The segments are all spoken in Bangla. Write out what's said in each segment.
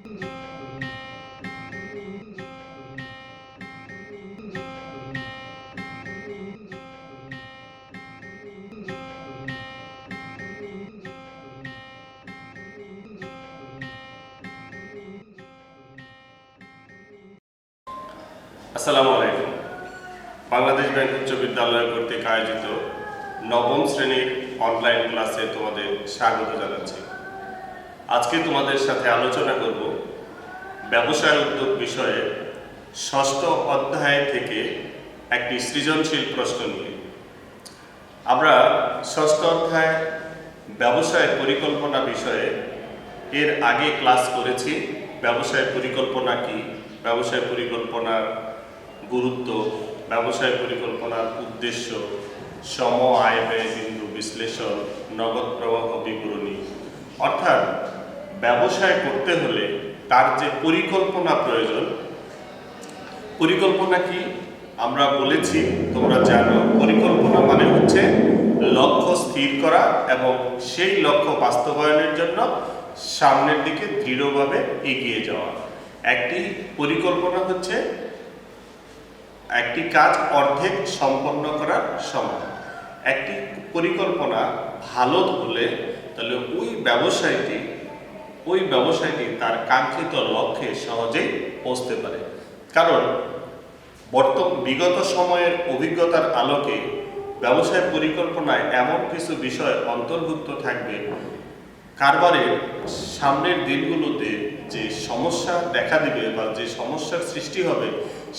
আসসালামু আলাইকুম। বাংলাদেশ ব্যাংক উচ্চ বিদ্যালয় কর্তৃক আয়োজিত নবম শ্রেণীর অনলাইন ক্লাসে তোমাদের স্বাগত জানাচ্ছি। আজকে তোমাদের সাথে আলোচনা করব ব্যবসায় উদ্যোগ বিষয়ে ষষ্ঠ অধ্যায় থেকে একটি সৃজনশীল প্রশ্ন নিয়ে। আমরা ষষ্ঠ অধ্যায় ব্যবসায় পরিকল্পনা বিষয়ে এর আগে ক্লাস করেছি। ব্যবসায় পরিকল্পনা কি, ব্যবসায় পরিকল্পনার গুরুত্ব, ব্যবসায় পরিকল্পনার উদ্দেশ্য, সম আয় ব্যয় বিন্দু বিশ্লেষণ, নগদ প্রবাহ বিবরণী। অর্থাৎ ব্যবসায় করতে হলে তার যে পরিকল্পনা প্রয়োজন, পরিকল্পনা কি আমরা বলেছি, তোমরা জানো। পরিকল্পনা মানে হচ্ছে লক্ষ্য স্থির করা এবং সেই লক্ষ্য বাস্তবায়নের জন্য সামনের দিকে দৃঢ়ভাবে এগিয়ে যাওয়া। একটি পরিকল্পনা হচ্ছে একটি কাজ অর্ধেক সম্পন্ন করার সময়। একটি পরিকল্পনা ভালো হলে তাহলে ওই ব্যবসায়টি তার কাঙ্ক্ষিত লক্ষ্যে সহজেই পৌঁছতে পারে। কারণ বিগত সময়ের অভিজ্ঞতার আলোকে ব্যবসায় পরিকল্পনায় এমন কিছু বিষয় অন্তর্ভুক্ত থাকবে, কারবারের সামনের দিনগুলোতে যে সমস্যা দেখা দিবে বা যে সমস্যার সৃষ্টি হবে,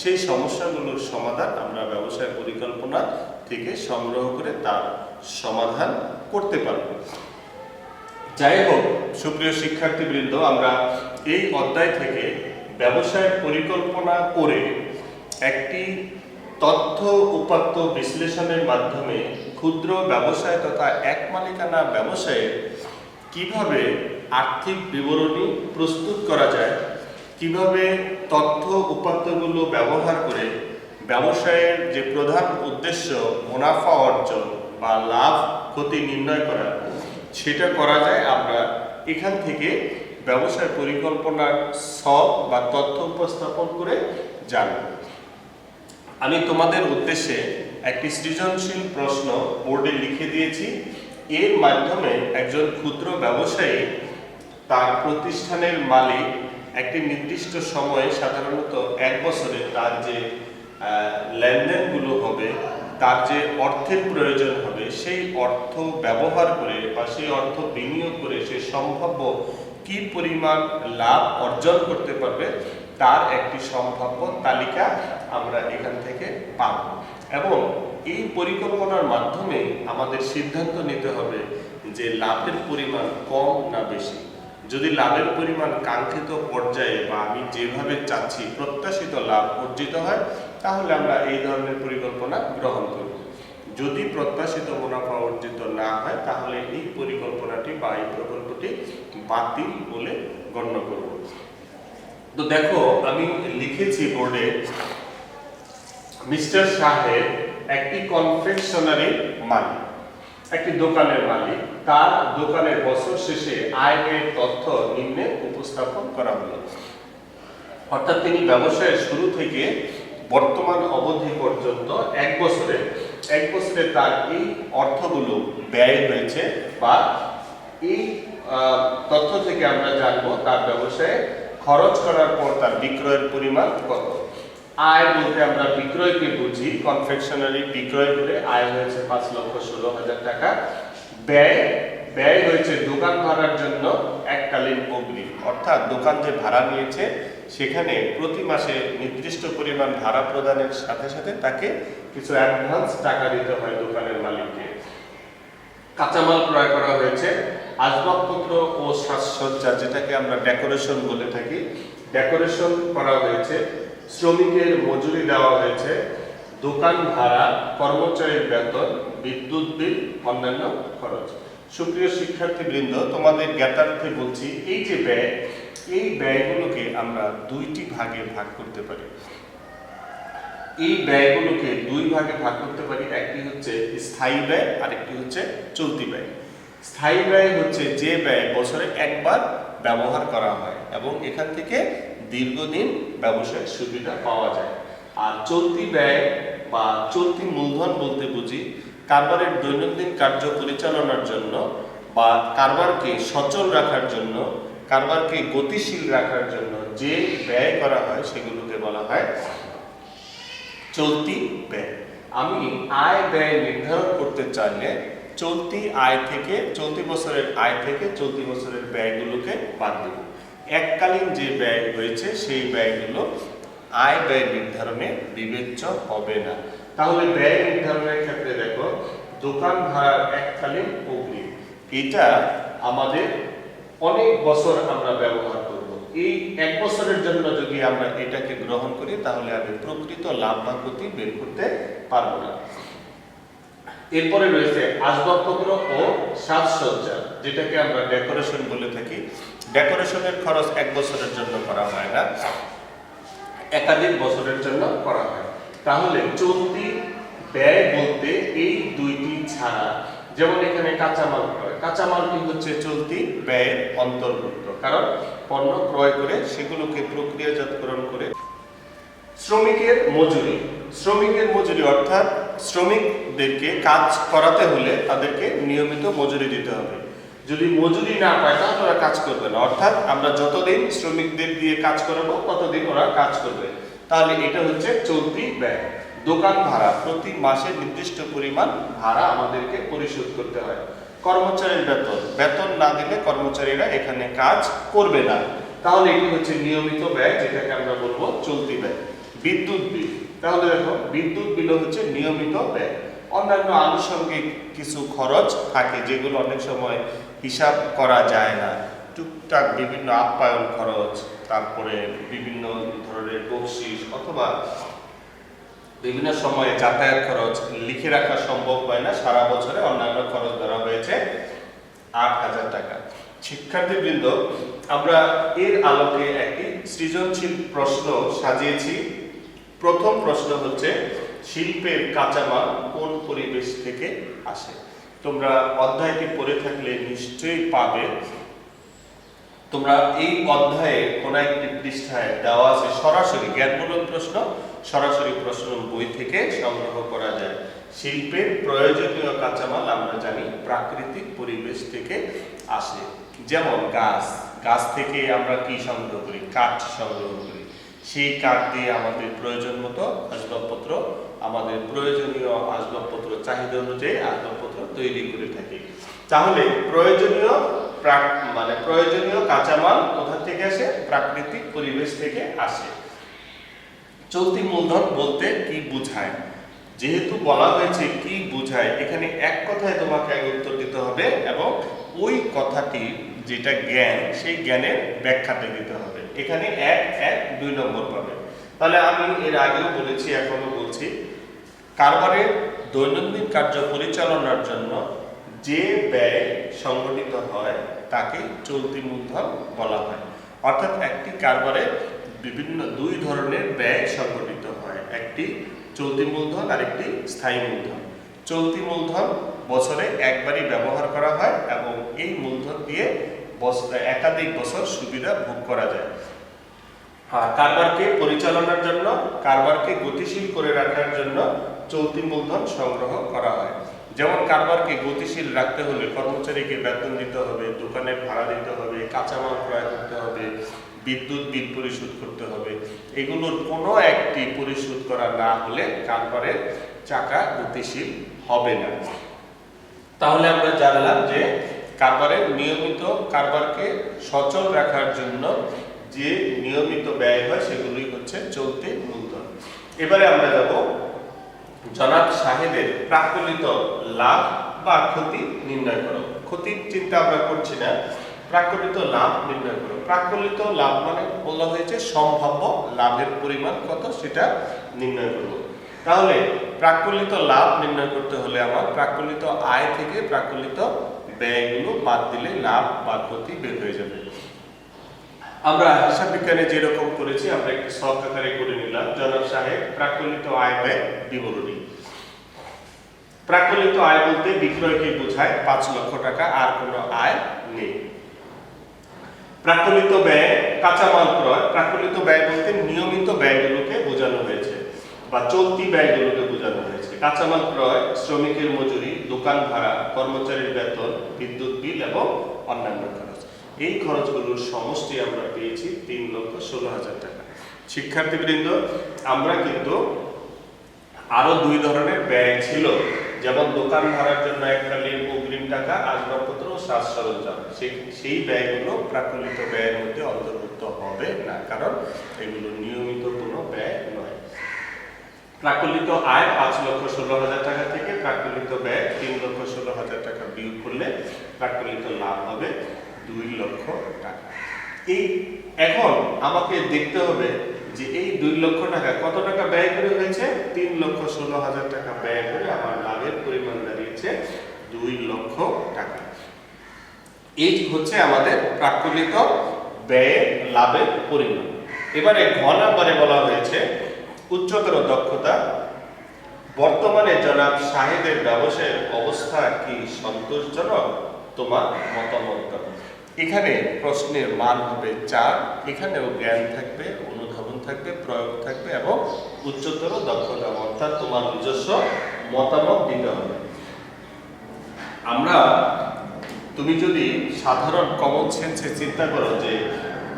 সেই সমস্যাগুলোর সমাধান আমরা ব্যবসায় পরিকল্পনা থেকে সংগ্রহ করে তার সমাধান করতে পারব। যাই হোক, সুপ্রিয় শিক্ষার্থীবৃন্দ, আমরা এই অধ্যায় থেকে ব্যবসায় পরিকল্পনা করে একটি তথ্য উপাত্ত বিশ্লেষণের মাধ্যমে ক্ষুদ্র ব্যবসায় তথা এক মালিকানা ব্যবসায়ে কিভাবে আর্থিক বিবরণী প্রস্তুত করা যায়, কিভাবে তথ্য উপাত্তগুলো ব্যবহার করে ব্যবসায়ের যে প্রধান উদ্দেশ্য মুনাফা অর্জন বা লাভ ক্ষতি নির্ণয় করা, সেটা করা যায়, আমরা এখান থেকে ব্যবসায় পরিকল্পনার সব বা তথ্য উপস্থাপন করে জানব। আমি তোমাদের উদ্দেশ্যে একটি সৃজনশীল প্রশ্ন বোর্ডে লিখে দিয়েছি। এর মাধ্যমে একজন ক্ষুদ্র ব্যবসায়ী তার প্রতিষ্ঠানের মালিক একটি নির্দিষ্ট সময়ে, সাধারণত 1 বছরে, তার যে লেনদেনগুলো হবে, তার যে অর্থের প্রয়োজন হবে, সেই অর্থ ব্যবহার করে বা সেই অর্থ বিনিয়োগ করে সে সম্ভাব্য কি পরিমাণ লাভ অর্জন করতে পারবে, তার একটি সম্ভাব্য তালিকা আমরা এখান থেকে পাব। এবং এই পরিকল্পনার মাধ্যমে আমাদের সিদ্ধান্ত নিতে হবে যে লাভের পরিমাণ কম না বেশি। যদি লাভের পরিমাণ কাঙ্ক্ষিত পর্যায়ে বা আমি যেভাবে চাচ্ছি প্রত্যাশিত লাভ অর্জিত হয়, তাহলে আমরা এই ধরনের পরিকল্পনা গ্রহণ করব। যদি প্রত্যাশিত মুনাফা অর্জিত না হয়, তাহলে এই পরিকল্পনাটি বা এই প্রকল্পটি বাতিল বলে গণ্য করব। তো দেখো, আমি লিখেছি বোর্ডে, মিস্টার সাহেব একটি কনফেকশনারি মালিক, একটি দোকানের মালিক। তার দোকানের বছর শেষে আয় ব্যয়ের তথ্য নিম্নে উপস্থাপন করা হলো। অর্থাৎ তিনি ব্যবসায়ের শুরু থেকে বর্তমান অবধি পর্যন্ত 1 বছরে তার এই অর্থগুলো ব্যয় হয়েছে, বা এই তথ্য থেকে আমরা জানবো তার ব্যবসায়ে খরচ করার পর তার বিক্রয়ের পরিমাণ কত। আয় বলতে আমরা বিক্রয়কে বুঝি। কনফেকশনারি বিক্রয় করে আয় হয়েছে 5,16,000 টাকা। ব্যয় হয়েছে দোকান ভাড়ার জন্য এককালীন অগ্রিম, অর্থাৎ দোকান যে ভাড়া নিয়েছে সেখানে প্রতি মাসে নির্দিষ্ট পরিমাণ ভাড়া প্রদানের সাথে সাথে তাকে কিছু অ্যাডভান্স টাকা দিতে হয় দোকানের মালিককে। কাঁচামাল ক্রয় করা হয়েছে, আসবাবপত্র ও সাজসজ্জা, যেটাকে আমরা ডেকোরেশন বলে থাকি, ডেকোরেশন করা হয়েছে। শ্রমিকের মজুরি দেওয়া হয়েছে, দোকান ভাড়া, কর্মচারীর বেতন, বিদ্যুৎ বিল, অন্যান্য খরচ। সুপ্রিয় শিক্ষার্থীবৃন্দ, তোমাদের জ্ঞাতার্থে বলছি, এই যে ব্যয়, এই ব্যয়গুলোকে আমরা 2টি ভাগে ভাগ করতে পারি। এই ব্যয়গুলোকে 2 ভাগে ভাগ করতে পারি। একটি হচ্ছে স্থায়ী ব্যয়, আরেকটি হচ্ছে চলতি ব্যয়। স্থায়ী ব্যয় হচ্ছে যে ব্যয় বছরে একবার ব্যবহার করা হয় এবং এখান থেকে দীর্ঘদিন ব্যবসায় সুবিধা পাওয়া যায়। আর চলতি ব্যয় বা চলতি মূলধন বলতে বুঝি কারবারের দৈনন্দিন কার্য পরিচালনার জন্য বা কারবারকে সচল রাখার জন্য, কারবারকে গতিশীল রাখার জন্য যে ব্যয় করা হয় সেগুলোকে বলা হয় চলতি ব্যয়। আমি আয় ব্যয় নির্ধারণ করতে চাইলে চলতি বছরের আয় থেকে চলতি বছরের ব্যয়গুলোকে বাদ দেব। এককালীন যে ব্যয় হয়েছে সেই ব্যয়গুলো আয় ব্যয় নির্ধারণে বিবেচ্য হবে না। তাহলে ব্যয় নির্ধারণের ক্ষেত্রে দেখো, দোকান ভাড়ার এককালীন অগ্রিম, এটা আমাদের অনেক বছর আমরা ব্যবহার করব। এই এক বছরের জন্য যদি আমরা এটাকে গ্রহণ করি তাহলে আমি প্রকৃত লাভ বা ক্ষতি বের করতে পারবো না। এরপরে রয়েছে আসবাবপত্র ও সাজসজ্জা, যেটাকে আমরা ডেকোরেশন বলে থাকি। ডেকোরেশনের খরচ এক বছরের জন্য করা হয় না, একাধিক বছরের জন্য করা হয়। তাহলে চলতি ব্যয় বলতে এই দুইটি ছাড়া, যেমন এখানে কাঁচামাল ক্রয়, কাঁচামালটি হচ্ছে চলতি ব্যয়ের অন্তর্ভুক্ত, কারণ পণ্য ক্রয় করে সেগুলোকে প্রক্রিয়াজাতকরণ করে। শ্রমিকের মজুরি অর্থাৎ শ্রমিকদেরকে কাজ করাতে হলে তাদেরকে নিয়মিত মজুরি দিতে হবে। যদি মজুরি না পায় তাহলে ওরা কাজ করবে না, অর্থাৎ আমরা যতদিন শ্রমিকদের দিয়ে কাজ করাবো ততদিন ওরা কাজ করবে। তাহলে এটা হচ্ছে চলতি ব্যয়। দোকান ভাড়া, প্রতি মাসে নির্দিষ্ট পরিমাণ ভাড়া আমাদেরকে পরিশোধ করতে হয়। কর্মচারীর বেতন না দিলে কর্মচারীরা এখানে কাজ করবে না, তাহলে এটি হচ্ছে নিয়মিত ব্যয়, যেটাকে আমরা বলবো চলতি ব্যয়। বিদ্যুৎ বিল, তাহলে দেখো বিদ্যুৎ বিল হচ্ছে নিয়মিত ব্যয়। অন্যান্য আনুষঙ্গিক কিছু খরচ থাকে যেগুলো অনেক সময় হিসাব করা যায় না, টুকটাক বিভিন্ন আপ্যায়ন খরচ, তারপরে বিভিন্ন ধরনের বকশিস অথবা বিভিন্ন সময়ে যাতায়াত খরচ লিখে রাখা সম্ভব হয় না, সারা বছরে অন্যান্য খরচ ধরা হয়েছে ৮,০০০ টাকা। শিক্ষার্থীবৃন্দ, আমরা এর আলোকে একটি সৃজনশীল প্রশ্ন সাজিয়েছি। প্রথম প্রশ্ন হচ্ছে, শিল্পের কাঁচামাল কোন পরিবেশ থেকে আসে? তোমরা অধ্যায়টি পড়ে থাকলে নিশ্চয়ই পাবে। তোমরা এই অধ্যায়ে কোন একটি পৃষ্ঠায় দেওয়া আছে সরাসরি জ্ঞানমূলক প্রশ্ন, সরাসরি প্রশ্ন বই থেকে সংগ্রহ করা যায়। শিল্পের প্রয়োজনীয় কাঁচামাল আমরা জানি প্রাকৃতিক পরিবেশ থেকে আসে। যেমন গাছ থেকে আমরা কি সংগ্রহ করি? কাঠ সংগ্রহ করি। সেই কাঠ দিয়ে আমাদের প্রয়োজন মতো আসবাবপত্র, আমাদের প্রয়োজনীয় আসবাবপত্র চাহিদা অনুযায়ী আসবাবপত্র তৈরি করে থাকি। তাহলে প্রয়োজনীয় কাঁচামাল কোথা থেকে আসে? প্রাকৃতিক পরিবেশ থেকে আসে। চলতি মূলধন বলতে কি বোঝায়? যেহেতু বলা হয়েছে কি বোঝায়, এখানে এক কথায় তোমাকে উত্তর দিতে হবে এবং ওই কথাটি যেটা জ্ঞান, সেই জ্ঞানের ব্যাখ্যাতে দিতে হবে। এখানে 1, 2 নম্বর পাবে। তাহলে আমি এর আগেও বলেছি, এখনো বলছি, কারবারের দৈনন্দিন কার্য পরিচালনার জন্য যে ব্যয় সংগঠিত হয় তাকে চলতি মূলধন বলা হয়। অর্থাৎ একটি কারবারে বিভিন্ন দুই ধরনের ব্যয় সংগঠিত হয়, একটি চলতি মূলধন আর একটি স্থায়ী মূলধন। চলতি মূলধন বছরে একবারই ব্যবহার করা হয় এবং এই মূলধন দিয়ে একাধিক বছর সুবিধা ভোগ করা যায়। আর কারবারকে পরিচালনার জন্য, কারবারকে গতিশীল করে রাখার জন্য চলতি মূলধন সংগ্রহ করা হয়। যেমন কারবারকে গতিশীল রাখতে হলে কর্মচারীকে বেতন দিতে হবে, দোকানের ভাড়া দিতে হবে, কাঁচামাল ক্রয় করতে হবে, বিদ্যুৎ বিল পরিশোধ করতে হবে। এগুলোর কোনো একটি পরিশোধ করা না হলে কারবারের চাকা গতিশীল হবে না। তাহলে আমরা জানলাম যে কারবারকে সচল রাখার জন্য যে নিয়মিত ব্যয় হয় সেগুলোই হচ্ছে চলতি মূলধন। এবারে আমরা যাব জনাব সাহেবের প্রাক্কলিত লাভ বা ক্ষতি নির্ণয় করো। ক্ষতির চিন্তা আমরা করছি না, প্রাক্কলিত লাভ নির্ণয় করো। প্রাক্কলিত লাভ মানে বলা হয়েছে সম্ভাব্য লাভের পরিমাণ কত সেটা নির্ণয় করব। তাহলে প্রাক্কলিত লাভ নির্ণয় করতে হলে আমার প্রাক্কলিত আয় থেকে প্রাক্কলিত ব্যয়গুলো বাদ দিলে লাভ বা ক্ষতি বের হয়ে যাবে। আমরা হিসাব বিজ্ঞানে যেরকম করেছি আমরা একটি শখ আকারে করে নিলাম, জনাব সাহেব প্রাক্কলিত আয় ব্যয় বিবরণী। প্রাকলিত আয় বলতে বিক্রয়কে বোঝায় 5 লক্ষ টাকা, আর কোনো আয় নেই। প্রাকলিত ব্যয় কাঁচামাল ক্রয়, প্রাকলিত ব্যয় বলতে নিয়মিত ব্যয়গুলোকে বোঝানো হয়েছে বা চলতি ব্যয়গুলোকে বোঝানো হয়েছে। কাঁচামাল ক্রয়, শ্রমিকের মজুরি, দোকান ভাড়া, কর্মচারীর বেতন, বিদ্যুৎ বিল এবং অন্যান্য খরচ। এই খরচগুলোর সমষ্টি আমরা পেয়েছি 3,16,000 টাকা। শিক্ষার্থীবৃন্দ, আমরা কিন্তু আরো 2 ধরনের ব্যয় ছিল, যেমন দোকান ভাড়ার জন্য এককালীন অগ্রিম টাকা, আসবাবপত্র ও সাজ সরঞ্জাম, সেই ব্যয়গুলো প্রাকলিত ব্যয়ের মধ্যে অন্তর্ভুক্ত হবে না, কারণ এগুলো নিয়মিত কোনো ব্যয় নয়। প্রাকলিত আয় 5,16,000 টাকা থেকে প্রাকলিত ব্যয় 3,16,000 টাকা বিয়োগ করলে প্রাকলিত লাভ হবে 2 লক্ষ টাকা। এখন আমাকে দেখতে হবে যে এই 2 লক্ষ টাকা কত টাকা ব্যয় করে হয়েছে। 3,16,000 টাকা ব্যয় করে আমার লাভের পরিমাণ দাঁড়িয়েছে 2 লক্ষ টাকা। এই হচ্ছে আমাদের প্রাকলিত ব্যয় লাভের পরিমাণ। এবারে ঘ নম্বরে বলা হয়েছে উচ্চতর দক্ষতা। বর্তমানে জনাব শাহেদের ব্যবসায়ের অবস্থা কি সন্তোষজনক? তোমার মতামত দাও। এখানে প্রশ্নের মান হবে 4, এখানেও জ্ঞান থাকবে, অনুধাবন থাকবে, প্রয়োগ থাকবে এবং উচ্চতর দক্ষতা, অর্থাৎ তোমার নিজস্ব মতামত দিতে হবে। তুমি যদি সাধারণ কমন সেন্সে চিন্তা করো যে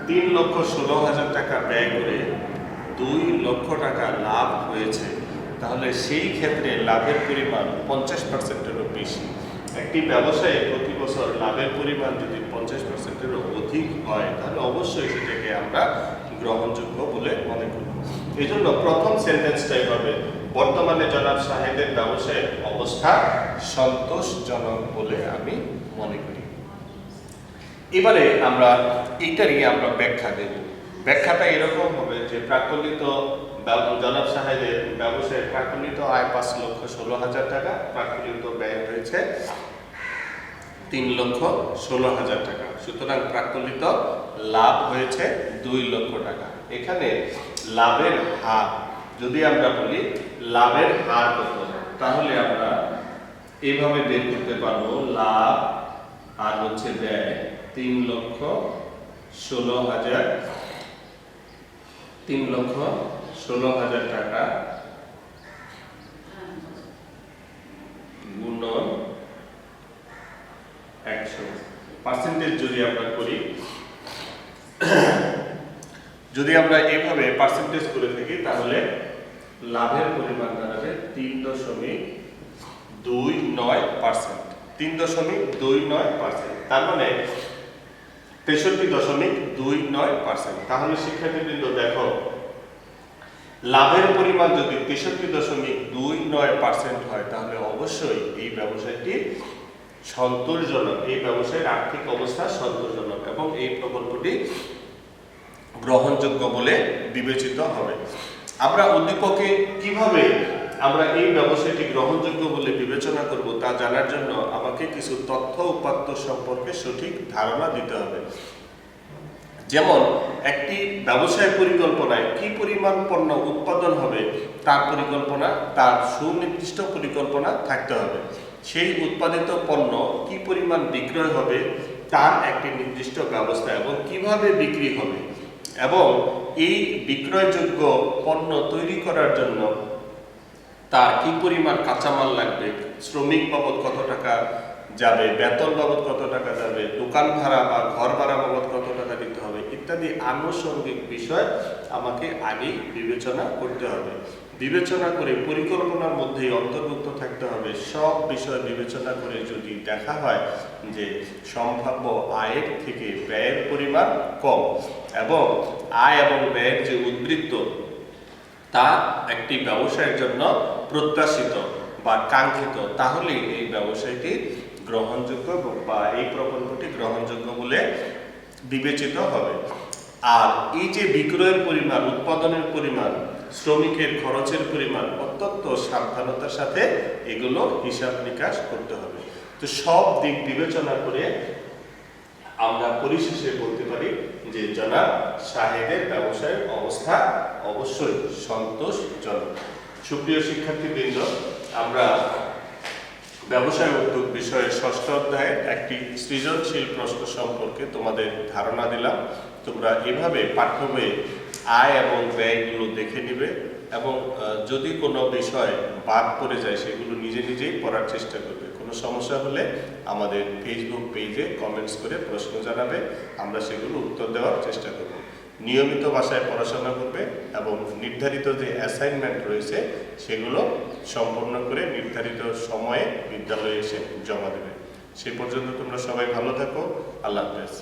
3,16,000 টাকা ব্যয় করে 2 লক্ষ টাকা লাভ হয়েছে, তাহলে সেই ক্ষেত্রে লাভের পরিমাণ 50%-এরও বেশি। একটি ব্যবসায়ে প্রতি বছর লাভের পরিমাণ যদি 50%-এরও অধিক হয়, তাহলে অবশ্যই সেটাকে আমরা গ্রহণযোগ্য বলে মনে করি। এই জন্য প্রথম সেন্টেন্সটাই হবে বর্তমানে জনাব শাহেদের ব্যবসায়ের অবস্থা সন্তোষজনক বলে আমি মনে করি। এবারে আমরা এইটারই আমরা ব্যাখ্যা দেব। ব্যাখ্যাটা এরকম হবে যে প্রাকলিত জনাব সাহেবের ব্যবসায়ের প্রাকলিত আয় 5,16,000 টাকা, প্রাকলিত ব্যয় হয়েছে 3,16,000 টাকা। সুতরাং প্রাকলিত লাভ হয়েছে 2 লক্ষ টাকা। এখানে লাভের হার যদি আমরা বলি লাভের হার কত, তাহলে আমরা এইভাবে বের করতে পারবো লাভ আর হচ্ছে ব্যয় 3,16,000 টাকা গুণন 100। পার্সেন্টেজ যদি আমরা করি, যদি আমরা এইভাবে পার্সেন্টেজ করে থাকি, তাহলে লাভের পরিমাণ দাঁড়াবে 3.29%। 3.29%, তার মানে 63.29%। তাহলে শিক্ষার্থীবৃন্দ দেখো, লাভের পরিমাণ যদি 63.29% হয়, তাহলে অবশ্যই এই ব্যবসায়টি সন্তোষজনক, এই ব্যবসায়ের আর্থিক অবস্থা সন্তোষজনক এবং এই প্রকল্পটি গ্রহণযোগ্য বলে বিবেচিত হবে। আমরা উদ্দীপকে কিভাবে আমরা এই ব্যবসায়টি গ্রহণযোগ্য বলে বিবেচনা করব তা জানার জন্য আমাকে কিছু তথ্য উপাত্ত সম্পর্কে সঠিক ধারণা দিতে হবে। যেমন একটি ব্যবসায় পরিকল্পনায় কি পরিমাণ পণ্য উৎপাদন হবে তার পরিকল্পনা, তার সুনির্দিষ্ট পরিকল্পনা থাকতে হবে। সেই উৎপাদিত পণ্য কি পরিমাণ বিক্রয় হবে তার একটি নির্দিষ্ট ব্যবস্থা এবং কিভাবে বিক্রি হবে, এবং এই বিক্রয়যোগ্য পণ্য তৈরি করার জন্য তার কি পরিমাণ কাঁচামাল লাগবে, শ্রমিক বাবদ কত টাকা যাবে, বেতন বাবদ কত টাকা যাবে, দোকান ভাড়া বা ঘর ভাড়া বাবদ কত টাকা দিতে হবে ইত্যাদি আনুষঙ্গিক বিষয় আমাকে আগেই বিবেচনা করতে হবে। বিবেচনা করে পরিকল্পনার মধ্যেই অন্তর্ভুক্ত থাকতে হবে। সব বিষয় বিবেচনা করে যদি দেখা হয় যে সম্ভাব্য আয়ের থেকে ব্যয়ের পরিমাণ কম এবং আয় এবং ব্যয়ের যে উদ্বৃত্ত তা একটি ব্যবসায়ের জন্য প্রত্যাশিত বা কাঙ্ক্ষিত, তাহলে এই ব্যবসায়টি গ্রহণযোগ্য বা এই প্রকল্পটি গ্রহণযোগ্য বলে বিবেচিত হবে। আর এই যে বিক্রয়ের পরিমাণ, উৎপাদনের পরিমাণ, শ্রমিকের খরচের পরিমাণ অত্যন্ত সাবধানতার সাথে এগুলো হিসাব নিকাশ করতে হবে। তো সব দিক বিবেচনা করে আমরা পরিশেষে বলতে পারি যে জনাব সাহেদের ব্যবসায়ের অবস্থা অবশ্যই সন্তোষজনক। সুপ্রিয় শিক্ষার্থীবৃন্দ, আমরা ব্যবসায় উদ্যোগ বিষয়ে ষষ্ঠ অধ্যায়ে একটি সৃজনশীল প্রশ্ন সম্পর্কে তোমাদের ধারণা দিলাম। তোমরা এভাবে পাঠ্য বইয়ে আয় এবং ব্যয়গুলো দেখে নিবে এবং যদি কোনো বিষয় বাদ পড়ে যায় সেগুলো নিজে নিজেই পড়ার চেষ্টা করবে। কোনো সমস্যা হলে আমাদের ফেসবুক পেজে কমেন্টস করে প্রশ্ন জানাবে, আমরা সেগুলো উত্তর দেওয়ার চেষ্টা করব। নিয়মিত ভাষায় পড়াশোনা করবে এবং নির্ধারিত যে অ্যাসাইনমেন্ট রয়েছে সেগুলো সম্পন্ন করে নির্ধারিত সময়ে বিদ্যালয়ে এসে জমা দেবে। সে পর্যন্ত তোমরা সবাই ভালো থাকো। আল্লাহ হাফেজ।